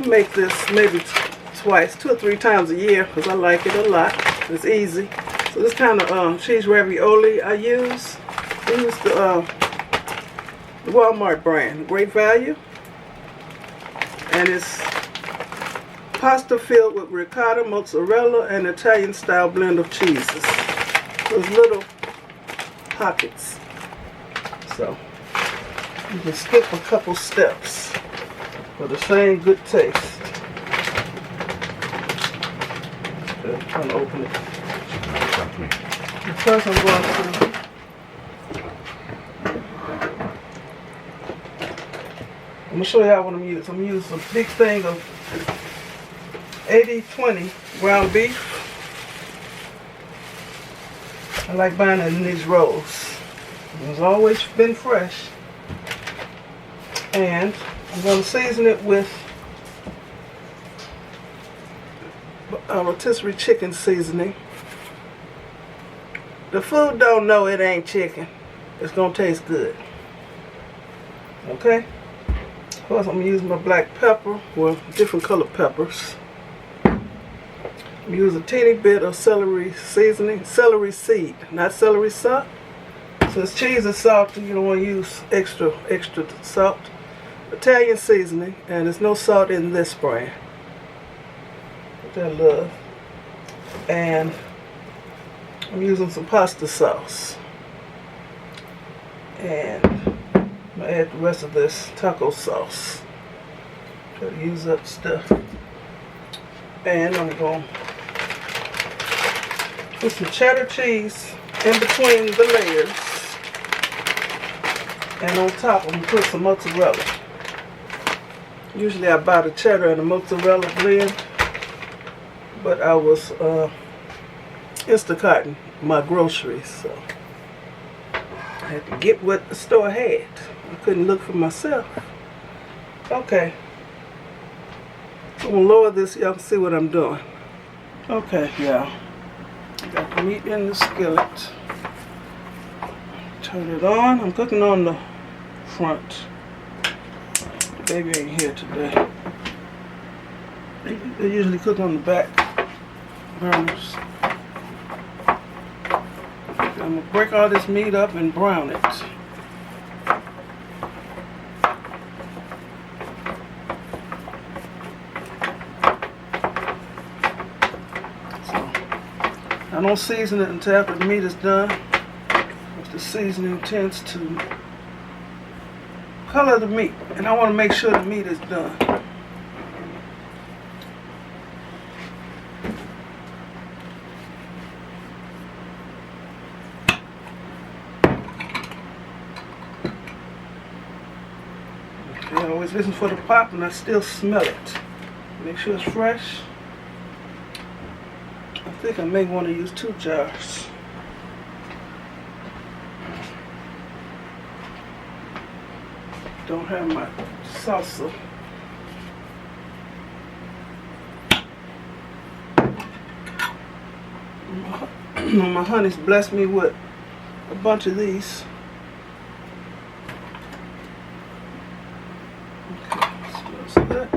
make this maybe twice, 2 or 3 times a year because I like it a lot. It's easy. So this kind of cheese ravioli I use the Walmart brand, great value. And it's pasta filled with ricotta, mozzarella, and Italian style blend of cheeses. Those little pockets. So you can skip a couple steps for the same good taste. Okay, I'm trying to open it. First I'm going to show you what I'm using. I'm using a big thing of 80/20 ground beef. I like buying it in these rolls. It's always been fresh. And I'm going to season it with rotisserie chicken seasoning. The food don't know it ain't chicken. It's going to taste good. Okay? Of course, I'm using my black pepper, well, different colored peppers. I'm using a teeny bit of celery seasoning, celery seed, not celery salt. Since cheese is salty, you don't want to use extra salt. Italian seasoning, and there's no salt in this brand, which I love. And I'm using some pasta sauce. And I'm going to add the rest of this taco sauce. Try to use up stuff. And I'm going to put some cheddar cheese in between the layers. And on top, I'm going to put some mozzarella. Usually I buy the cheddar and the mozzarella blend, but I was Instacarting my groceries, so I had to get what the store had. I couldn't look for myself. Okay, I'm going to lower this so y'all can see what I'm doing. Okay, y'all. Got the meat in the skillet. Turn it on. I'm cooking on the front. Baby ain't here today. They usually cook on the back burners. I'm going to break all this meat up and brown it. So, I don't season it until after the meat is done. Because the seasoning tends to color the meat, and I want to make sure the meat is done. Okay, I always listen for the pop, and I still smell it. Make sure it's fresh. I think I may want to use 2 jars. Don't have my salsa. My honey's blessed me with a bunch of these. Okay, smells good.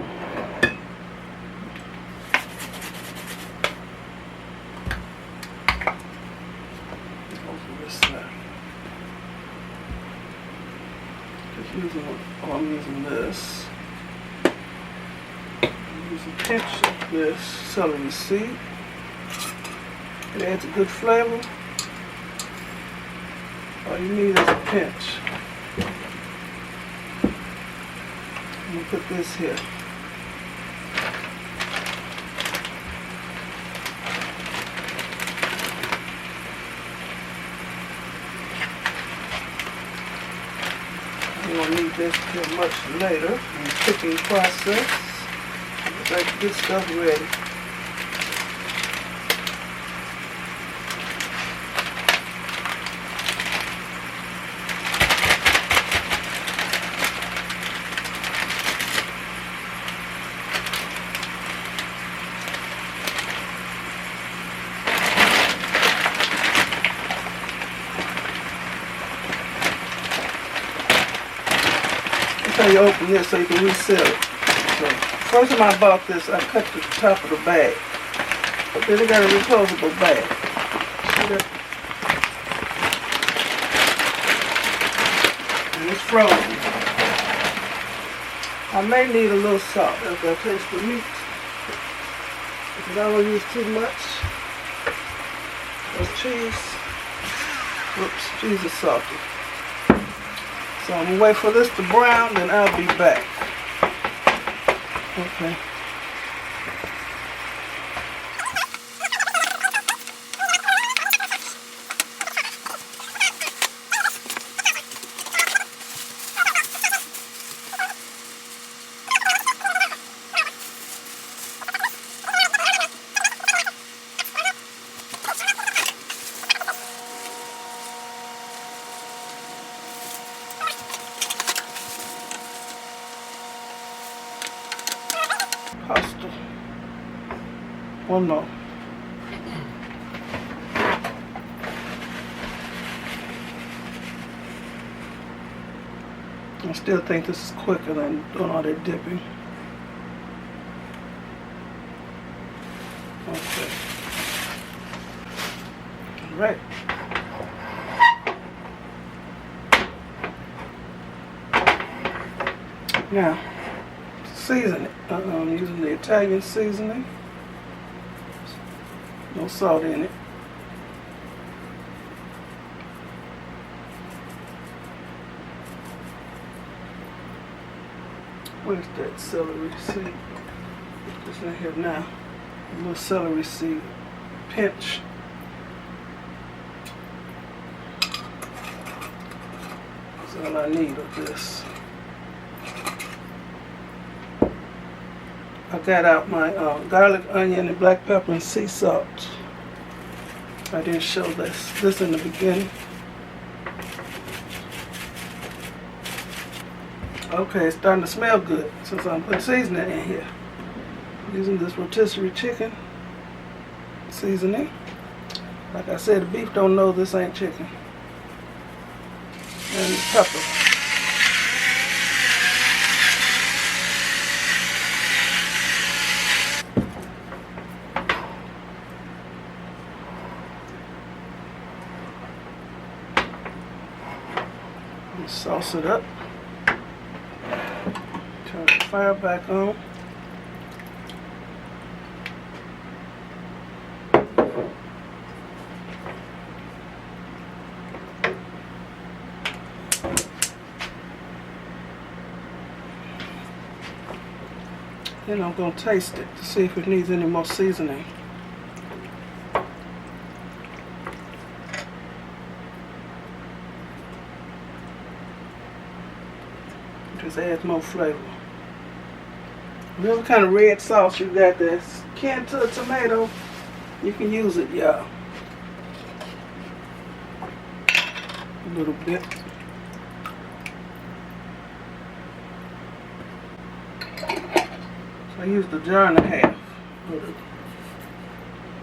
Open this side. I'm using this. I'm using a pinch of this celery seed. It adds a good flavor. All you need is a pinch. I'm going to put this here. You won't need this till much later in the cooking process. Get that good stuff ready. You open this so you can reseal it. So First time I bought this, I cut the top of the bag. But then it got a reclosable bag. See that? And it's frozen. I may need a little salt after I taste the meat. Because I don't use too much. That's cheese. Whoops, cheese is salty. So I'm going to wait for this to brown, then I'll be back. Okay. Pasta. One more. I still think this is quicker than doing all that dipping. Okay. All right. Now, season it. I'm using the Italian seasoning. No salt in it. Where's that celery seed? It's in here now. A little celery seed. Pinch. That's all I need of this. I got out my garlic, onion, and black pepper and sea salt. I didn't show this in the beginning. Okay, it's starting to smell good since I'm putting seasoning in here. Using this rotisserie chicken seasoning. Like I said, the beef don't know this ain't chicken. And pepper. Sauce it up. Turn the fire back on. Then I'm going to taste it to see if it needs any more seasoning. Just adds more flavor. Whatever kind of red sauce you got that's canned to a tomato, you can use it, y'all. A little bit. So I used a jar and a half.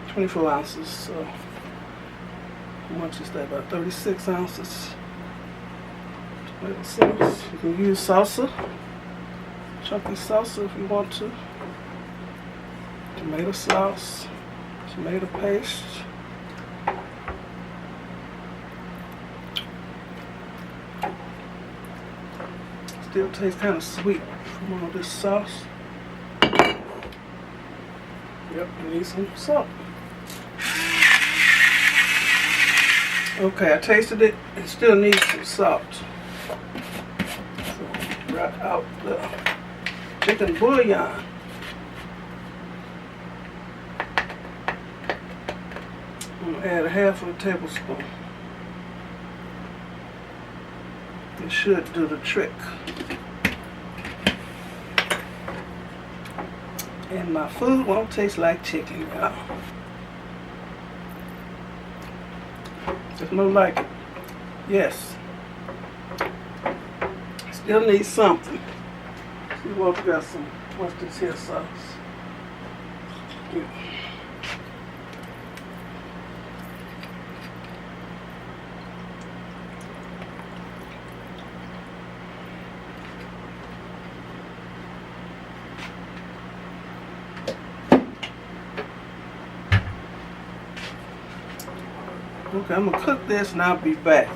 24 ounces. So how much is that? About 36 ounces. Tomato sauce. You can use salsa, chunky salsa if you want to. Tomato sauce, tomato paste. Still tastes kind of sweet from all this sauce. Yep, you need some salt. Okay, I tasted it. It still needs some salt. Right out the chicken bouillon. I'm going to add a half of a tablespoon. It should do the trick. And my food won't taste like chicken, y'all. Just more like it. Yes. Still need something. See what we got some. What's this here sauce? Yeah. Okay, I'm gonna cook this and I'll be back.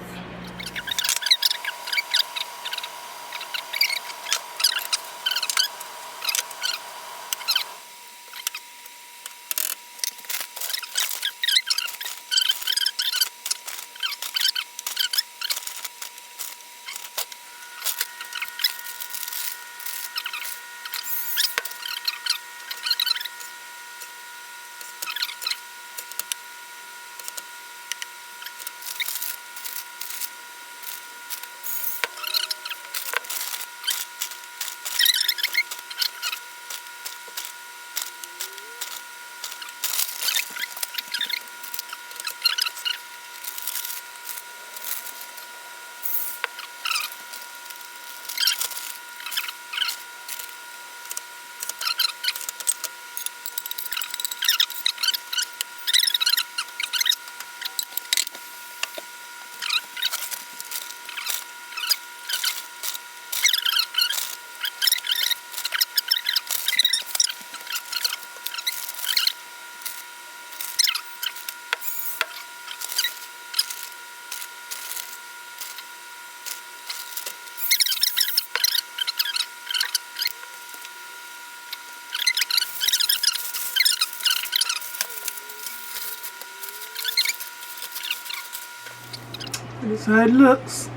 This is how it looks.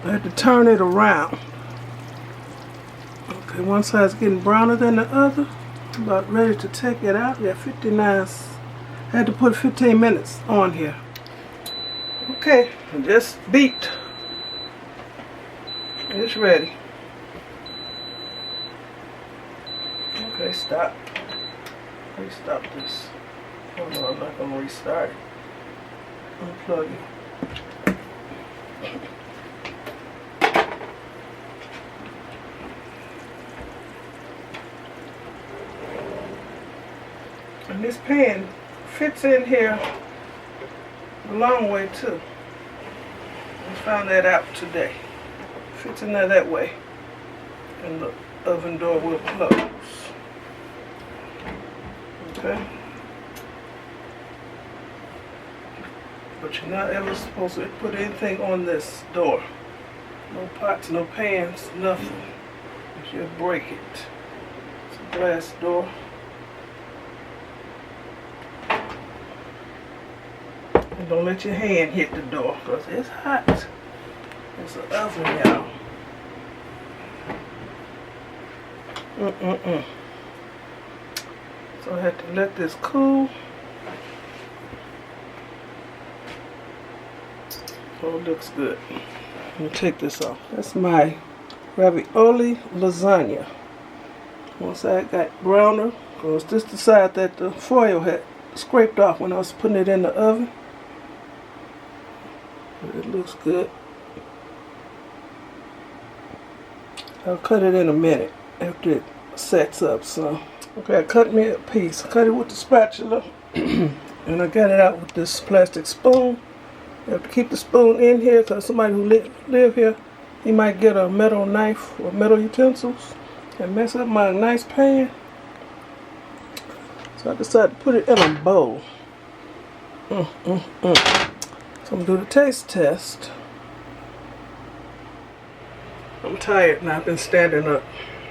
I have to turn it around. Okay, one side's getting browner than the other. I'm about ready to take it out. Yeah, 59. I had to put 15 minutes on here. Okay, I just beat. It's ready. Okay, stop. Restop this. Oh no, I'm not gonna restart it. Unplug it. And this pan fits in here a long way too. I found that out today. Fits in there that way. And the oven door will close. Okay? But you're not ever supposed to put anything on this door. No pots, no pans, nothing. You'll break it. It's a glass door. And don't let your hand hit the door because it's hot. It's an oven, y'all. So I have to let this cool. Oh, it looks good. Let me take this off. That's my ravioli lasagna. One side got browner because this is the side that the foil had scraped off when I was putting it in the oven. It looks good. I'll cut it in a minute after it sets up. So, okay, I cut me a piece. I cut it with the spatula, and I got it out with this plastic spoon. You have to keep the spoon in here because somebody who live here, he might get a metal knife or metal utensils and mess up my nice pan. So I decided to put it in a bowl. So I'm going to do the taste test. I'm tired now. I've been standing up.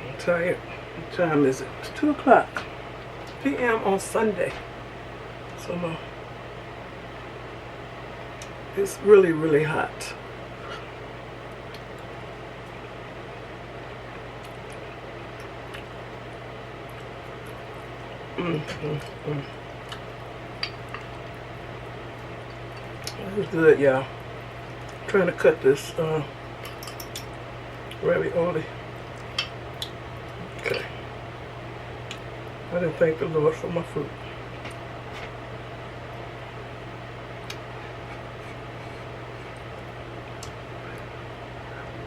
I'm tired. What time is it? It's 2 o'clock p.m. on Sunday. So it's really, really hot. It's good, y'all. I'm trying to cut this ravioli. Okay. I didn't thank the Lord for my food.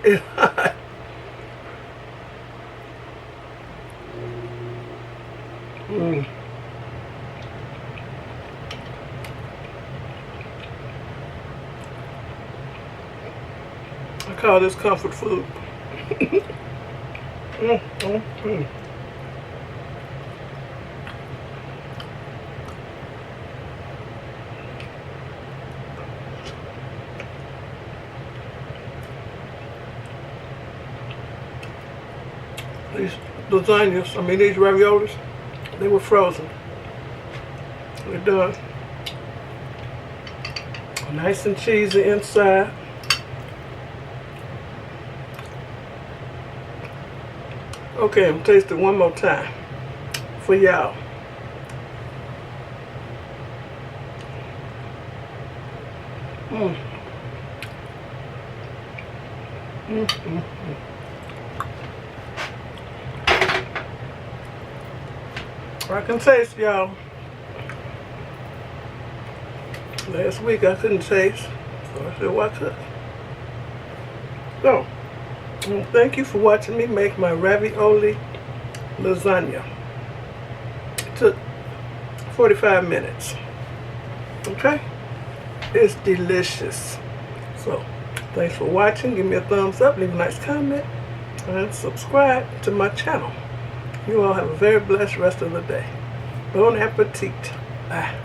It's hot. I call this comfort food. these lasagnas, these raviolis, they were frozen. They're done. Nice and cheesy inside. Okay, I'm tasting one more time for y'all. I can taste, y'all. Last week I couldn't taste, so I said, what's up? So, thank you for watching me make my ravioli lasagna. It took 45 minutes. Okay? It's delicious. So, thanks for watching. Give me a thumbs up, leave a nice comment, and subscribe to my channel. You all have a very blessed rest of the day. Bon appetit. Bye.